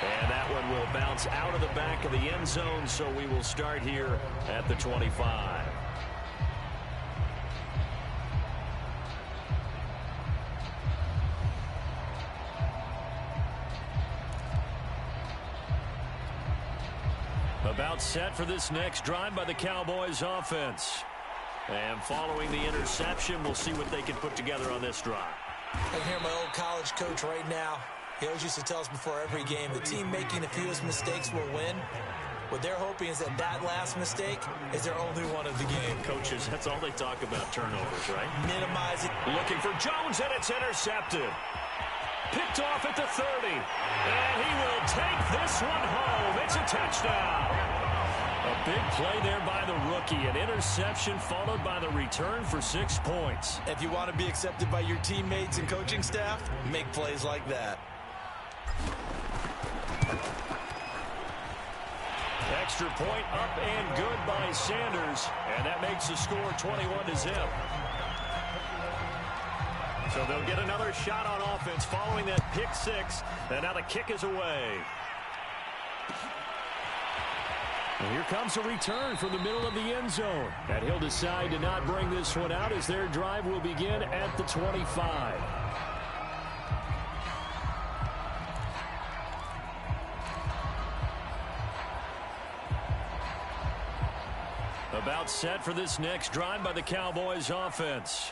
And that one will bounce out of the back of the end zone, so we will start here at the 25. About set for this next drive by the Cowboys offense. And following the interception, we'll see what they can put together on this drive. I hear my old college coach right now. He always used to tell us before every game, the team making the fewest mistakes will win. What they're hoping is that last mistake is their only one of the game. Coaches, that's all they talk about, turnovers, right? Minimize it. Looking for Jones, and it's intercepted. Picked off at the 30. And he will take this one home. It's a touchdown. A big play there by the rookie. An interception followed by the return for 6 points. If you want to be accepted by your teammates and coaching staff, make plays like that. Extra point up and good by Sanders. And that makes the score 21-0. So they'll get another shot on offense following that pick six. And now the kick is away. And here comes a return from the middle of the end zone. And he'll decide to not bring this one out as their drive will begin at the 25. About set for this next drive by the Cowboys offense.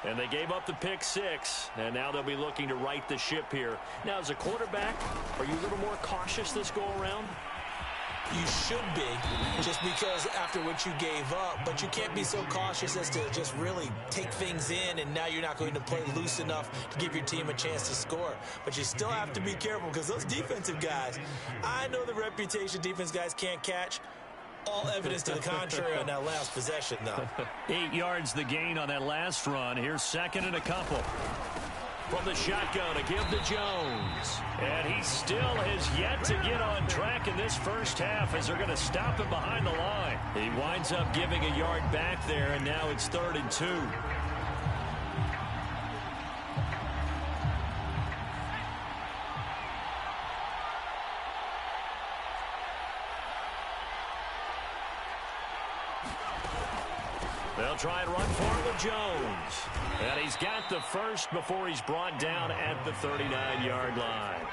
And they gave up the pick six, and now they'll be looking to right the ship here. Now, as a quarterback, are you a little more cautious this go-around? You should be, just because after what you gave up, but you can't be so cautious as to just really take things in, and now you're not going to play loose enough to give your team a chance to score. But you still have to be careful, because those defensive guys, I know the reputation defense guys can't catch. All evidence to the contrary on that last possession, though. 8 yards the gain on that last run. Here's second and a couple. From the shotgun to give to Jones. And he still has yet to get on track in this first half as they're going to stop him behind the line. He winds up giving a yard back there, and now it's 3rd and 2. They'll try and run for it with Jones. And he's got the first before he's brought down at the 39-yard line.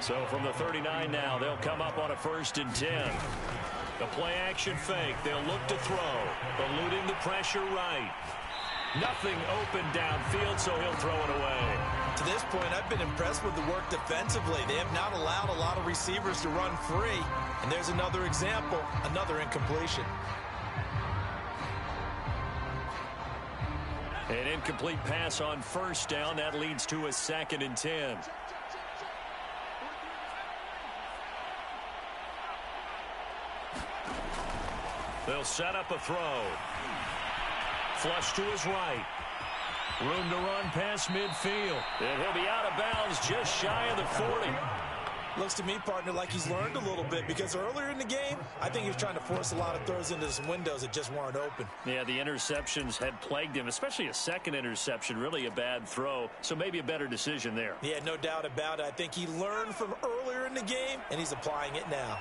So from the 39 now, they'll come up on a 1st and 10. The play-action fake. They'll look to throw. Eluding the pressure right. Nothing open downfield, so he'll throw it away. To this point, I've been impressed with the work defensively. They have not allowed a lot of receivers to run free. And there's another example, another incompletion. An incomplete pass on 1st down. That leads to a 2nd and 10. They'll set up a throw. Flush to his right. Room to run past midfield. And he'll be out of bounds just shy of the 40. Looks to me, partner, like he's learned a little bit, because earlier in the game, I think he was trying to force a lot of throws into some windows that just weren't open. Yeah, the interceptions had plagued him, especially a second interception, really a bad throw. So maybe a better decision there. Yeah, no doubt about it. I think he learned from earlier in the game, and he's applying it now.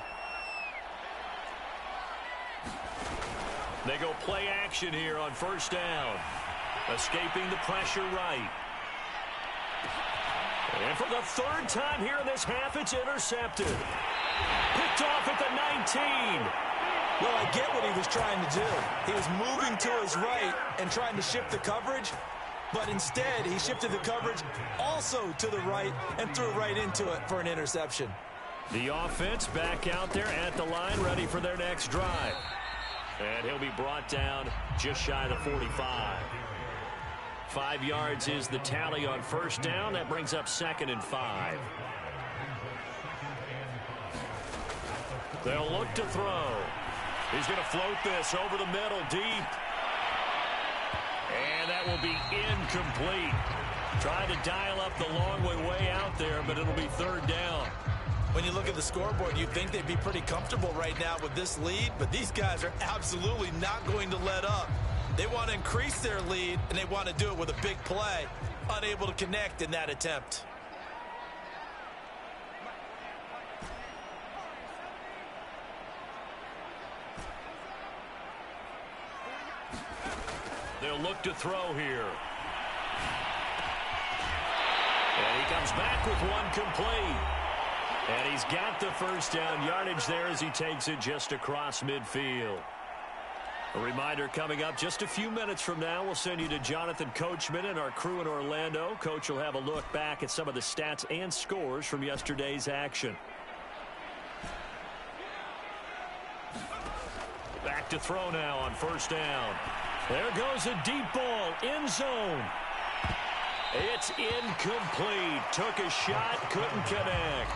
They go play action here on 1st down. Escaping the pressure right. And for the 3rd time here in this half, it's intercepted. Picked off at the 19. Well, I get what he was trying to do. He was moving to his right and trying to shift the coverage, but instead he shifted the coverage also to the right and threw right into it for an interception. The offense back out there at the line, ready for their next drive. And he'll be brought down just shy of the 45. 5 yards is the tally on 1st down. That brings up 2nd and 5. They'll look to throw. He's going to float this over the middle deep. And that will be incomplete. Trying to dial up the long way out there, but it'll be 3rd down. When you look at the scoreboard, you'd think they'd be pretty comfortable right now with this lead, but these guys are absolutely not going to let up. They want to increase their lead, and they want to do it with a big play. Unable to connect in that attempt. They'll look to throw here. And he comes back with one complete. And he's got the first down yardage there as he takes it just across midfield. A reminder coming up just a few minutes from now, we'll send you to Jonathan Coachman and our crew in Orlando. Coach will have a look back at some of the stats and scores from yesterday's action. Back to throw now on first down. There goes a deep ball, end zone. It's incomplete. Took a shot, couldn't connect.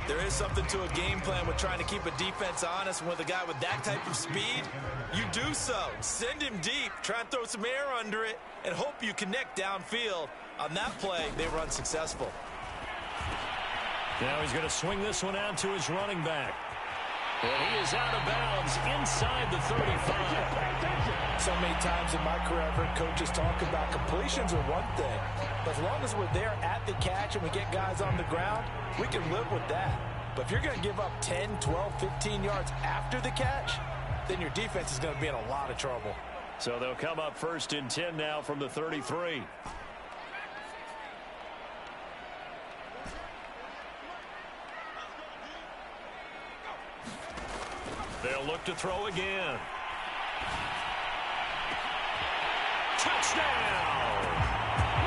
There is something to a game plan with trying to keep a defense honest. With a guy with that type of speed, you do so. Send him deep, try and throw some air under it, and hope you connect downfield. On that play, they were unsuccessful. Now he's going to swing this one out to his running back. And he is out of bounds inside the 35. So many times in my career, I've heard coaches talk about completions are one thing. But as long as we're there at the catch and we get guys on the ground, we can live with that. But if you're going to give up 10, 12, 15 yards after the catch, then your defense is going to be in a lot of trouble. So they'll come up first and 10 now from the 33. They'll look to throw again. Touchdown!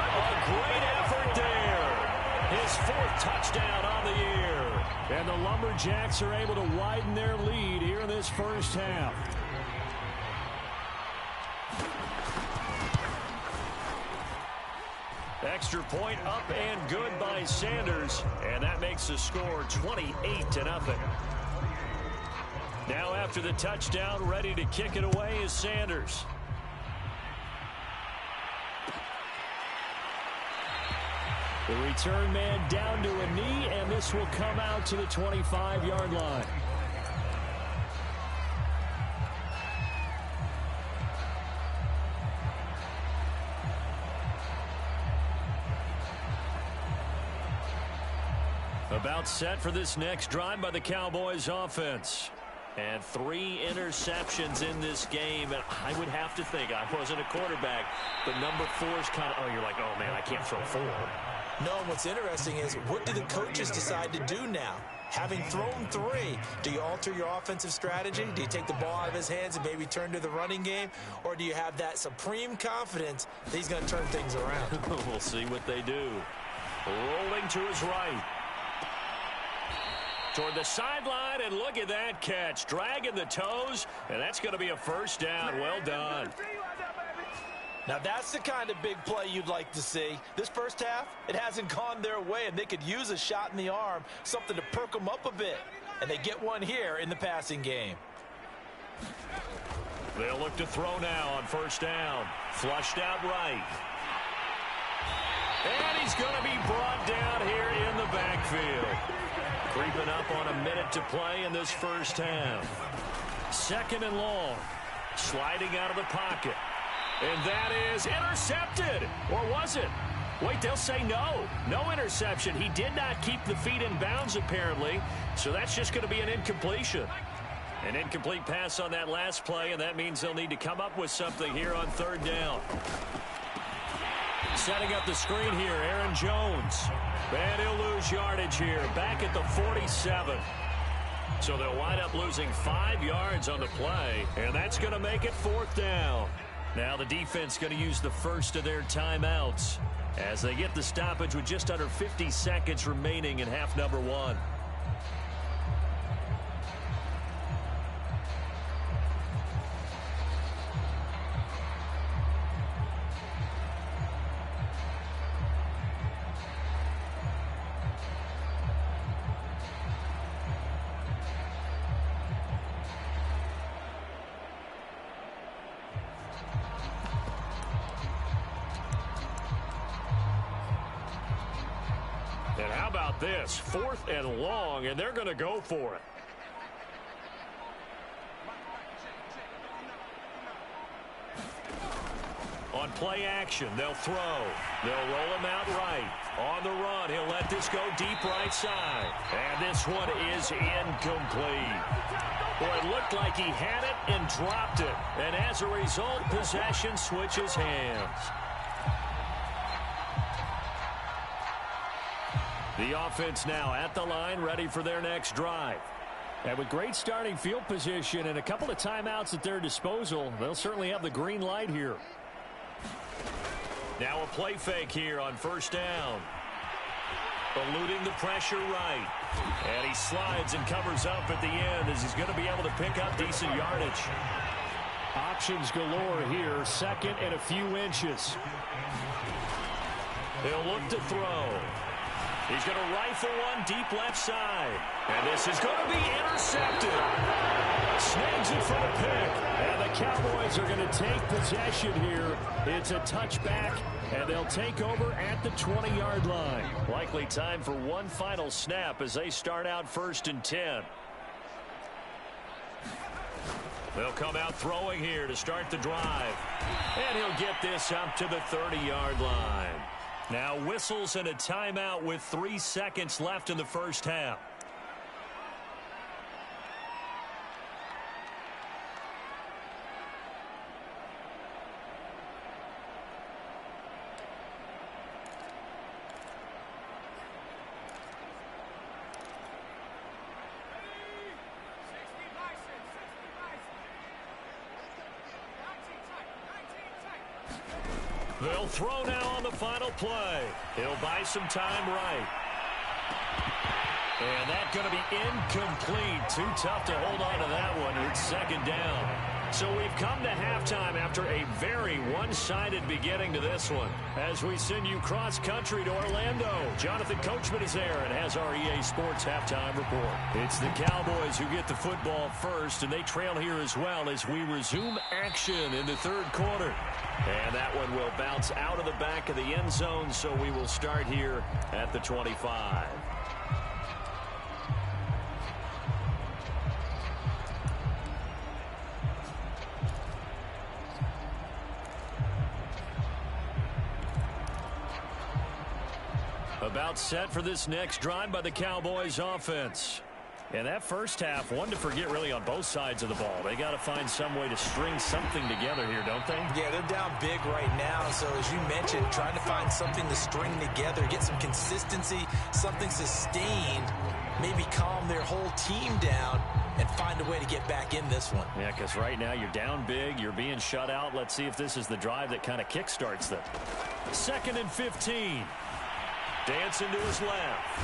A great effort there. His fourth touchdown on the year. And the Lumberjacks are able to widen their lead here in this first half. Extra point up and good by Sanders. And that makes the score 28-0. Now after the touchdown, ready to kick it away is Sanders. The return man down to a knee, and this will come out to the 25-yard line. About set for this next drive by the Cowboys offense. And 3 interceptions in this game. And I would have to think, I wasn't a quarterback, but number 4 is kind of, you're like, oh, man, I can't throw 4. No, and what's interesting is, what do the coaches decide to do now? Having thrown 3, do you alter your offensive strategy? Do you take the ball out of his hands and maybe turn to the running game? Or do you have that supreme confidence that he's going to turn things around? We'll see what they do. Rolling to his right. Toward the sideline, and look at that catch. Dragging the toes, and that's going to be a first down. Well done. Now, that's the kind of big play you'd like to see. This first half, it hasn't gone their way, and they could use a shot in the arm, something to perk them up a bit. And they get one here in the passing game. They'll look to throw now on first down. Flushed out right. And he's going to be brought down here in the backfield. Creeping up on a minute to play in this first half. 2nd and long. Sliding out of the pocket. And that is intercepted. Or was it? Wait, they'll say no. No interception. He did not keep the feet in bounds, apparently. So that's just going to be an incompletion. An incomplete pass on that last play, and that means they'll need to come up with something here on 3rd down. Setting up the screen here, Aaron Jones. And he'll lose yardage here, back at the 47. So they'll wind up losing 5 yards on the play, and that's going to make it 4th down. Now the defense going to use the first of their timeouts as they get the stoppage with just under 50 seconds remaining in half number 1. And how about this? 4th and long, and they're going to go for it. On play action, they'll throw. They'll roll him out right. On the run, and he'll let this go deep right side. And this one is incomplete. Boy, it looked like he had it and dropped it. And as a result, possession switches hands. The offense now at the line, ready for their next drive. And with great starting field position and a couple of timeouts at their disposal, they'll certainly have the green light here. Now a play fake here on first down. Eluding the pressure right. And he slides and covers up at the end as he's going to be able to pick up decent yardage. Options galore here, second and a few inches. He'll look to throw. He's going to rifle one deep left side. And this is going to be intercepted. Snags it for the pick. And the Cowboys are going to take possession here. It's a touchback, and they'll take over at the 20-yard line. Likely time for one final snap as they start out 1st and 10. They'll come out throwing here to start the drive. And he'll get this up to the 30-yard line. Now whistles and a timeout with 3 seconds left in the first half. They'll throw now on the final play. He'll buy some time right. And that's going to be incomplete. Too tough to hold on to that one. It's second down. So we've come to halftime after a very one-sided beginning to this one. As we send you cross-country to Orlando, Jonathan Coachman is there and has our EA Sports halftime report. It's the Cowboys who get the football first, and they trail here as well as we resume action in the third quarter. And that one will bounce out of the back of the end zone, so we will start here at the 25. About set for this next drive by the Cowboys offense. And that first half, one to forget really on both sides of the ball. They got to find some way to string something together here, don't they? Yeah, they're down big right now. So as you mentioned, trying to find something to string together, get some consistency, something sustained, maybe calm their whole team down and find a way to get back in this one. Yeah, because right now you're down big, you're being shut out. Let's see if this is the drive that kind of kickstarts them. 2nd and 15. Dancing to his left.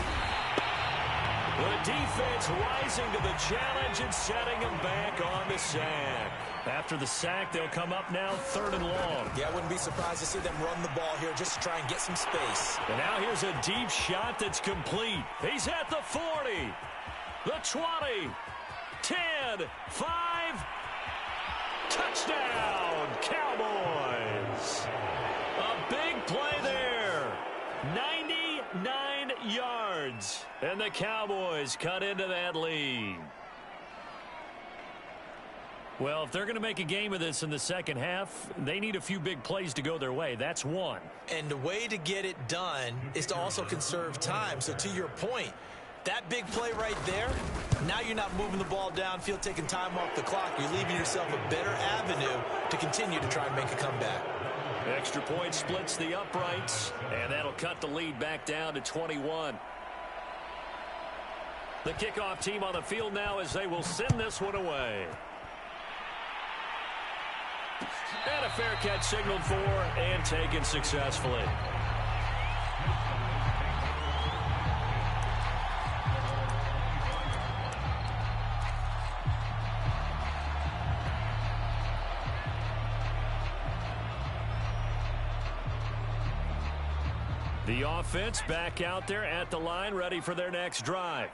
The defense rising to the challenge and setting him back on the sack. After the sack, they'll come up now 3rd and long. Yeah, I wouldn't be surprised to see them run the ball here just to try and get some space. And now here's a deep shot that's complete. He's at the 40, the 20, 10, 5. Touchdown, Cowboys. A big play there. 99 yards. And the Cowboys cut into that lead. Well, if they're going to make a game of this in the second half, they need a few big plays to go their way. That's one. And the way to get it done is to also conserve time. So to your point, that big play right there, now you're not moving the ball downfield, taking time off the clock. You're leaving yourself a better avenue to continue to try and make a comeback. Extra point splits the uprights, and that'll cut the lead back down to 21. The kickoff team on the field now as they will send this one away. And a fair catch signaled for and taken successfully. The offense back out there at the line, ready for their next drive.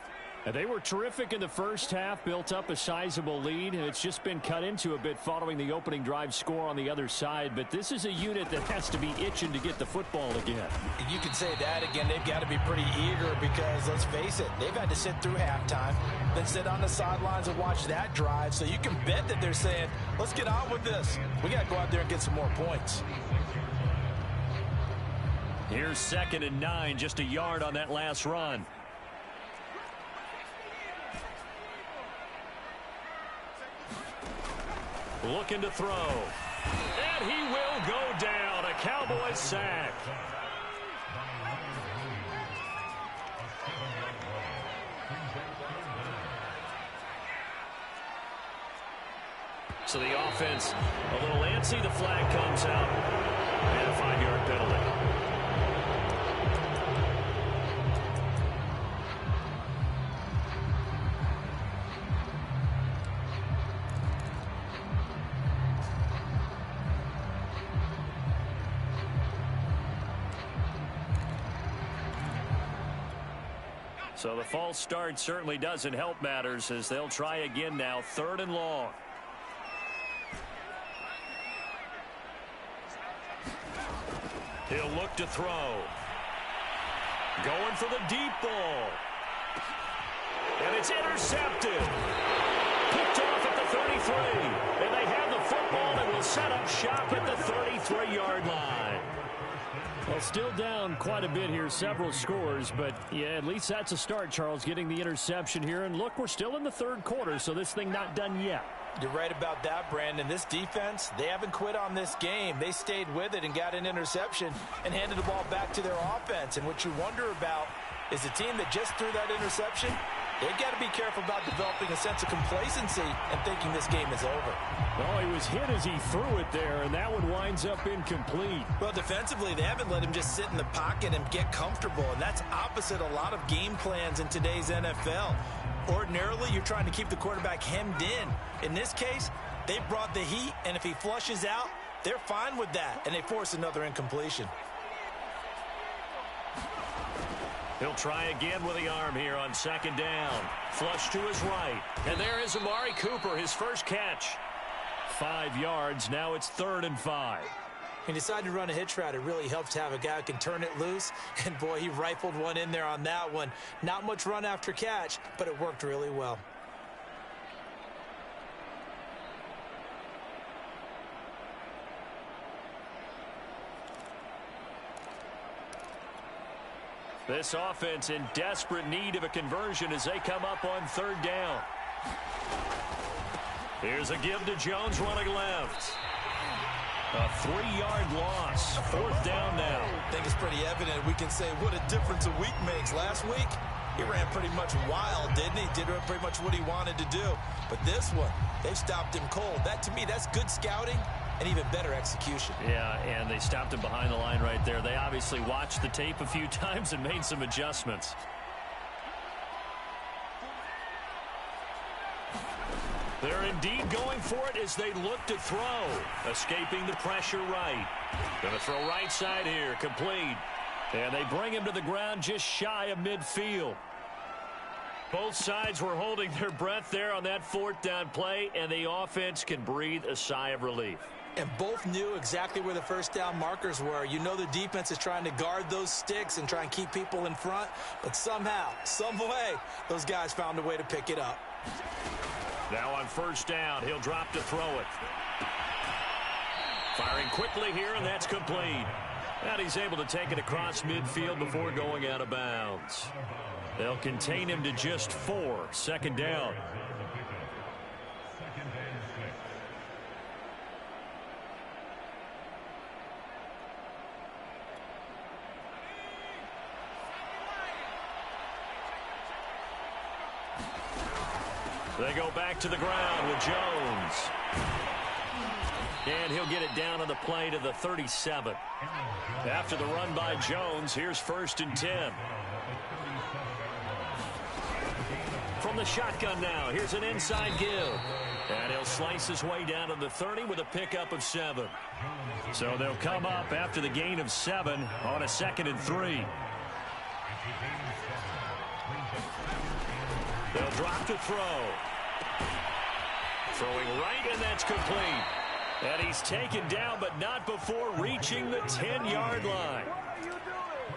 And they were terrific in the first half, built up a sizable lead, and it's just been cut into a bit following the opening drive score on the other side. But this is a unit that has to be itching to get the football again. You can say that again. They've got to be pretty eager because, let's face it, they've had to sit through halftime, then sit on the sidelines and watch that drive. So you can bet that they're saying, let's get on with this. We got to go out there and get some more points. Here's 2nd and 9, just a yard on that last run. Looking to throw. And he will go down. A Cowboys sack. So the offense a little antsy. The flag comes out. And a 5-yard penalty. So the false start certainly doesn't help matters as they'll try again now. 3rd and long. He'll look to throw. Going for the deep ball. And it's intercepted. Picked off at the 33. And they have the football and will set up shop at the 33-yard line. Well, still down quite a bit here, several scores, but yeah, at least that's a start, Charles, getting the interception here. And look, we're still in the 3rd quarter, so this thing not done yet. You're right about that, Brandon. This defense, they haven't quit on this game. They stayed with it and got an interception and handed the ball back to their offense. And what you wonder about is a team that just threw that interception, they've got to be careful about developing a sense of complacency and thinking this game is over. Well, he was hit as he threw it there, and that one winds up incomplete. Well, defensively, they haven't let him just sit in the pocket and get comfortable, and that's opposite a lot of game plans in today's NFL. Ordinarily, you're trying to keep the quarterback hemmed in. In this case, they brought the heat, and if he flushes out, they're fine with that, and they force another incompletion. He'll try again with the arm here on 2nd down. Flush to his right. And there is Amari Cooper, his first catch. 5 yards. Now it's 3rd and 5. He decided to run a hitch route. It really helps to have a guy who can turn it loose. And, boy, he rifled one in there on that one. Not much run after catch, but it worked really well. This offense in desperate need of a conversion as they come up on 3rd down. Here's a give to Jones running left. A 3-yard loss. 4th down now. I think it's pretty evident. We can say what a difference a week makes. Last week, he ran pretty much wild, didn't he? Did pretty much what he wanted to do. But this one, they've stopped him cold. That, to me, that's good scouting and even better execution. Yeah, and they stopped him behind the line right there. They obviously watched the tape a few times and made some adjustments. They're indeed going for it as they look to throw. Escaping the pressure right. Going to throw right side here. Complete. And they bring him to the ground just shy of midfield. Both sides were holding their breath there on that 4th down play, and the offense can breathe a sigh of relief. And both knew exactly where the 1st down markers were. You know the defense is trying to guard those sticks and try and keep people in front. But somehow, some way, those guys found a way to pick it up. Now on 1st down, he'll drop to throw it. Firing quickly here, and that's complete. And he's able to take it across midfield before going out of bounds. They'll contain him to just 4. 2nd down. They go back to the ground with Jones. And he'll get it down on the play to the 37. After the run by Jones, here's 1st and 10. From the shotgun now, here's an inside give. And he'll slice his way down to the 30 with a pickup of 7. So they'll come up after the gain of 7 on a 2nd and 3. They'll drop to throw. Throwing right, and that's complete. And he's taken down, but not before reaching the 10-yard line.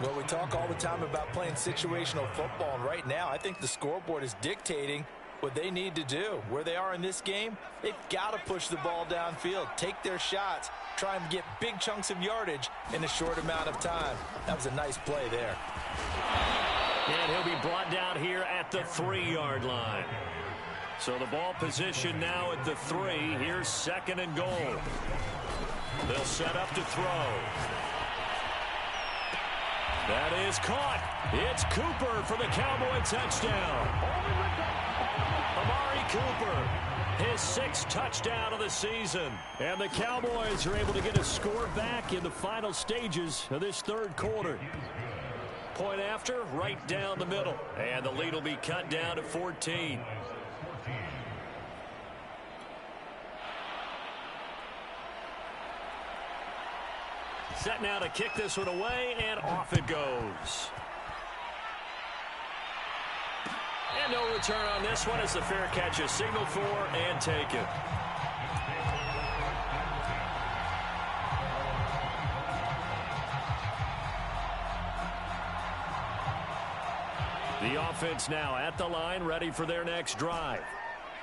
Well, we talk all the time about playing situational football, and right now I think the scoreboard is dictating what they need to do. Where they are in this game, they've got to push the ball downfield, take their shots, trying to get big chunks of yardage in a short amount of time. That was a nice play there. And he'll be brought down here at the 3-yard line. So the ball position now at the 3. Here's 2nd and goal. They'll set up to throw. That is caught. It's Cooper for the Cowboy touchdown. Amari Cooper, his 6th touchdown of the season. And the Cowboys are able to get a score back in the final stages of this 3rd quarter. Point after, right down the middle. And the lead will be cut down to 14. Set now to kick this one away, and off it goes. And no return on this one as the fair catch is signaled for and taken. The offense now at the line, ready for their next drive.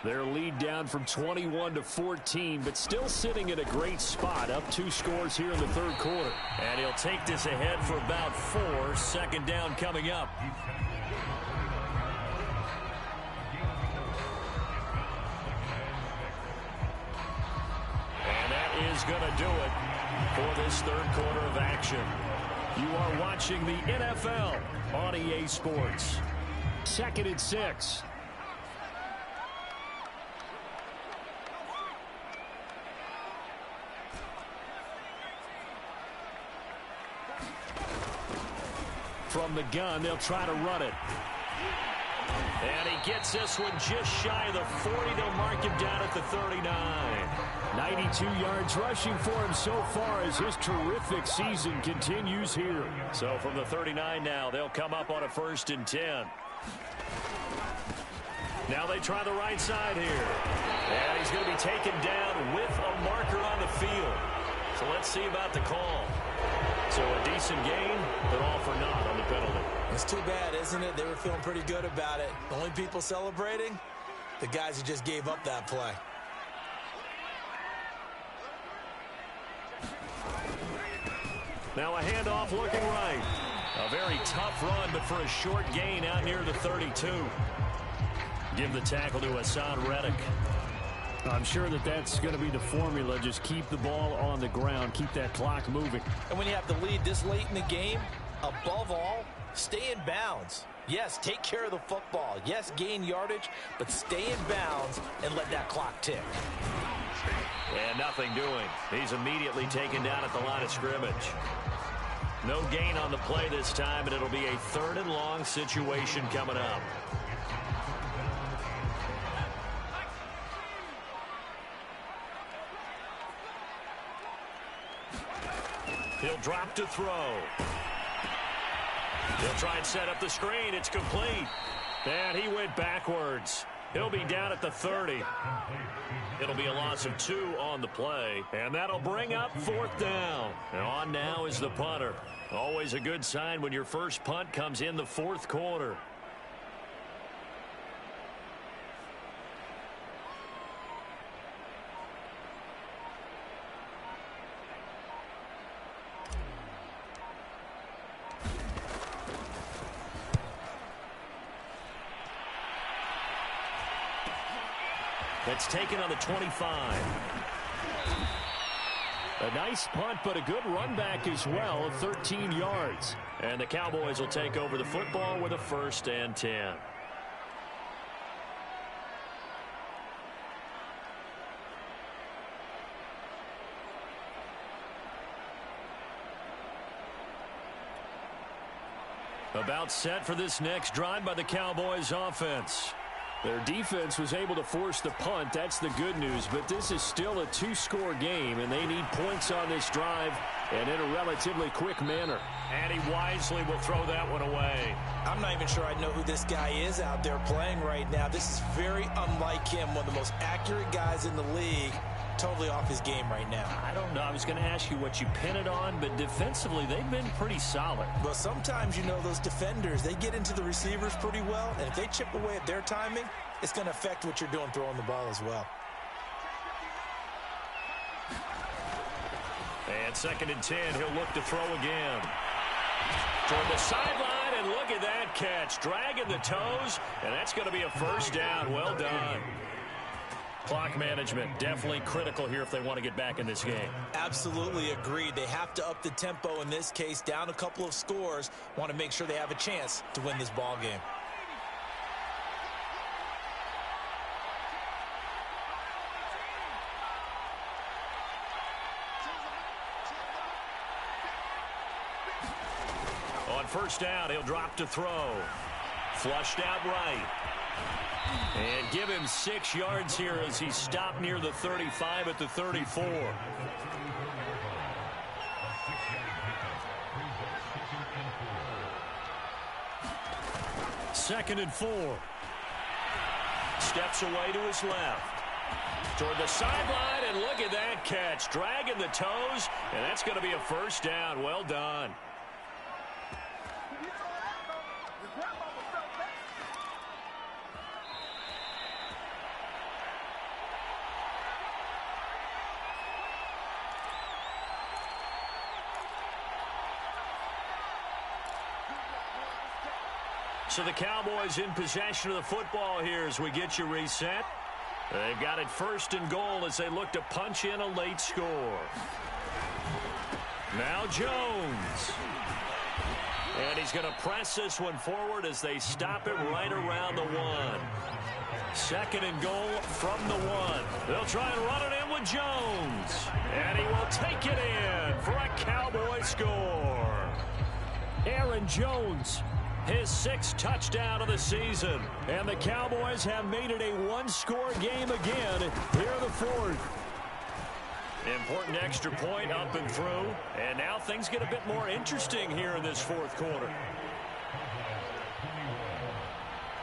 Their lead down from 21 to 14, but still sitting in a great spot, up 2 scores here in the 3rd quarter. And he'll take this ahead for about 4. 2nd down coming up. And that is going to do it for this 3rd quarter of action. You are watching the NFL on EA Sports. 2nd and 6. From the gun, they'll try to run it. And he gets this one just shy of the 40. They'll mark him down at the 39. 92 yards rushing for him so far as his terrific season continues here. So from the 39 now, they'll come up on a 1st and 10. Now they try the right side here. And he's going to be taken down with a marker on the field. So let's see about the call. So a decent gain, but all for naught on the penalty. It's too bad, isn't it? They were feeling pretty good about it. The only people celebrating, the guys who just gave up that play. Now a handoff looking right. A very tough run, but for a short gain out near the 32. Give the tackle to Hassan Reddick. I'm sure that's going to be the formula. Just keep the ball on the ground. Keep that clock moving. And when you have the lead this late in the game, above all, stay in bounds. Yes, take care of the football. Yes, gain yardage, but stay in bounds and let that clock tick. And nothing doing. He's immediately taken down at the line of scrimmage. No gain on the play this time, and it'll be a 3rd and long situation coming up. He'll drop to throw. He'll try and set up the screen. It's complete. And he went backwards. He'll be down at the 30. It'll be a loss of 2 on the play. And that'll bring up 4th down. And on now is the punter. Always a good sign when your first punt comes in the 4th quarter. That's taken on the 25. A nice punt, but a good run back as well of 13 yards. And the Cowboys will take over the football with a 1st and 10. About set for this next drive by the Cowboys offense. Their defense was able to force the punt. That's the good news. But this is still a 2-score game, and they need points on this drive and in a relatively quick manner. And he wisely will throw that one away. I'm not even sure I know who this guy is out there playing right now. This is very unlike him, one of the most accurate guys in the league. Totally off his game right now. I don't know. I was going to ask you what you pin it on, but defensively, they've been pretty solid. Well, sometimes, you know, those defenders, they get into the receivers pretty well, and if they chip away at their timing, it's going to affect what you're doing throwing the ball as well. And 2nd and 10, he'll look to throw again. Toward the sideline, and look at that catch. Dragging the toes, and that's going to be a first down. Well done. Clock management, definitely critical here if they want to get back in this game. Absolutely agreed. They have to up the tempo in this case, down a couple of scores. Want to make sure they have a chance to win this ball game. On first down, he'll drop to throw. Flushed out right. And give him 6 yards here as he stopped near the 35 at the 34. 2nd and 4. Steps away to his left. Toward the sideline, and look at that catch. Dragging the toes, and that's going to be a first down. Well done. So the Cowboys in possession of the football here as we get you reset. They've got it 1st and goal as they look to punch in a late score. Now Jones. And he's going to press this one forward as they stop it right around the 1. 2nd and goal from the 1. They'll try and run it in with Jones. And he will take it in for a Cowboy score. Aaron Jones, his 6th touchdown of the season. And the Cowboys have made it a 1-score game again here in the 4th. Important extra point up and through. And now things get a bit more interesting here in this 4th quarter.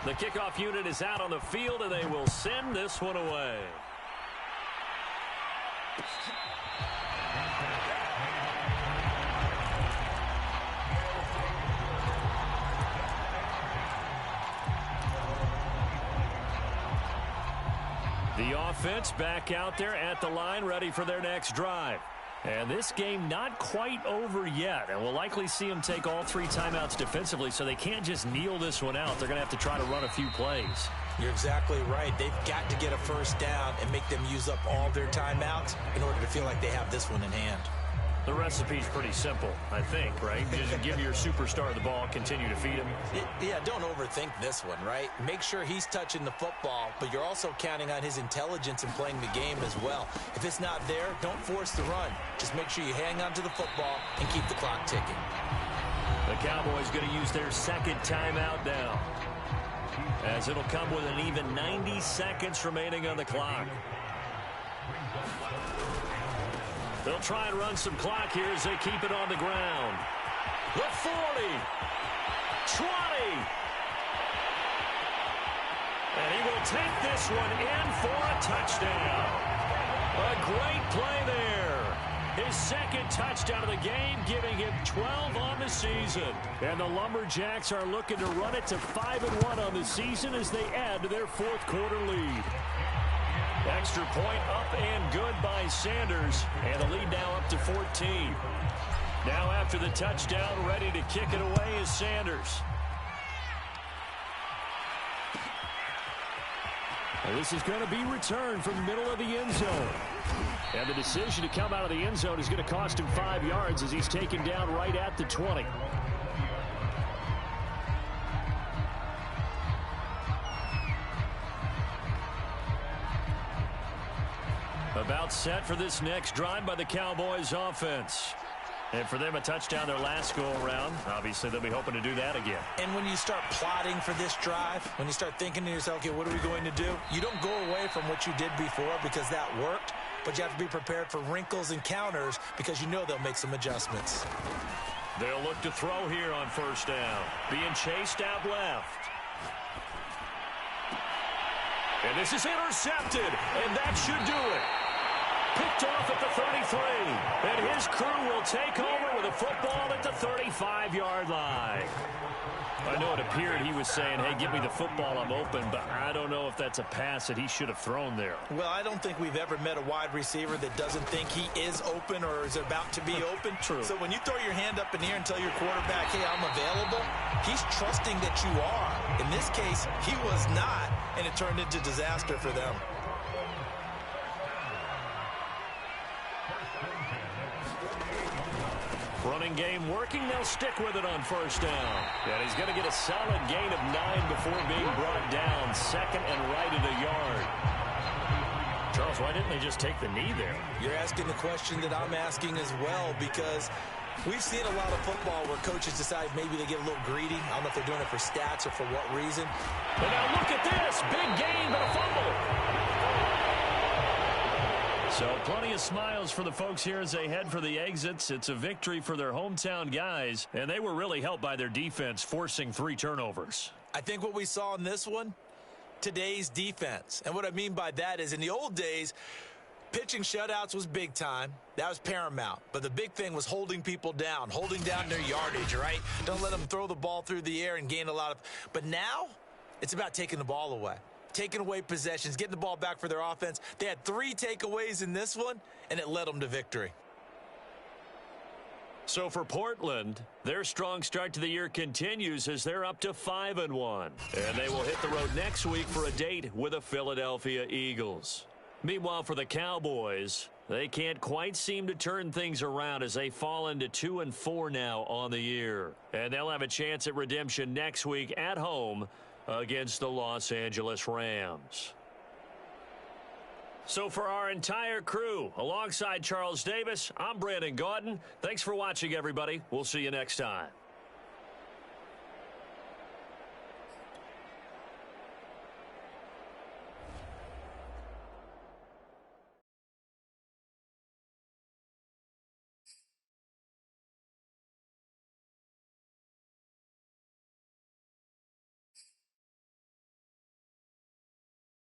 The kickoff unit is out on the field, and they will send this one away. The offense back out there at the line, ready for their next drive. And this game not quite over yet, and we'll likely see them take all 3 timeouts defensively, so they can't just kneel this one out. They're going to have to try to run a few plays. You're exactly right. They've got to get a first down and make them use up all their timeouts in order to feel like they have this one in hand. The recipe's pretty simple, I think, right? Just give your superstar the ball, continue to feed him. Yeah, don't overthink this one, right? Make sure he's touching the football, but you're also counting on his intelligence in playing the game as well. If it's not there, don't force the run. Just make sure you hang on to the football and keep the clock ticking. The Cowboys going to use their 2nd timeout now, as it'll come with an even 90 seconds remaining on the clock. They'll try and run some clock here as they keep it on the ground. The 40, 20. And he will take this one in for a touchdown. A great play there. His 2nd touchdown of the game, giving him 12 on the season. And the Lumberjacks are looking to run it to 5-1 on the season as they add to their 4th quarter lead. Extra point up and good by Sanders. And the lead now up to 14. Now after the touchdown, ready to kick it away is Sanders. And this is going to be returned from the middle of the end zone. And the decision to come out of the end zone is going to cost him 5 yards as he's taken down right at the 20. About set for this next drive by the Cowboys offense. And for them, a touchdown their last go-around. Obviously, they'll be hoping to do that again. And when you start plotting for this drive, when you start thinking to yourself, okay, what are we going to do? You don't go away from what you did before because that worked, but you have to be prepared for wrinkles and counters because you know they'll make some adjustments. They'll look to throw here on first down. Being chased out left. And this is intercepted, and that should do it. Picked off at the 33, and his crew will take over with a football at the 35-yard line. know it appeared he was saying, hey, give me the football, I'm open, but I don't know if that's a pass that he should have thrown there. Well, I don't think we've ever met a wide receiver that doesn't think he is open or is about to be open. True. So when you throw your hand up in the air and tell your quarterback, hey, I'm available, he's trusting that you are. In this case, he was not, and it turned into disaster for them. Running game working. They'll stick with it on first down. And he's going to get a solid gain of 9 before being brought down. Second and right at a yard. Charles, why didn't they just take the knee there? You're asking the question that I'm asking as well, because we've seen a lot of football where coaches decide maybe they get a little greedy. I don't know if they're doing it for stats or for what reason. But now look at this. Big gain, but a fumble. So plenty of smiles for the folks here as they head for the exits. It's a victory for their hometown guys, and they were really helped by their defense, forcing 3 turnovers. I think what we saw in this one, today's defense. And what I mean by that is in the old days, pitching shutouts was big time. That was paramount. But the big thing was holding people down, holding down their yardage, right? Don't let them throw the ball through the air and gain a lot of. But now it's about taking the ball away. Taking away possessions, getting the ball back for their offense. They had 3 takeaways in this one, and it led them to victory. So for Portland, their strong start to the year continues as they're up to 5-1. And they will hit the road next week for a date with the Philadelphia Eagles. Meanwhile, for the Cowboys, they can't quite seem to turn things around as they fall into 2-4 now on the year. And they'll have a chance at redemption next week at home against the Los Angeles Rams. So for our entire crew, alongside Charles Davis, I'm Brandon Gaudin. Thanks for watching, everybody. We'll see you next time.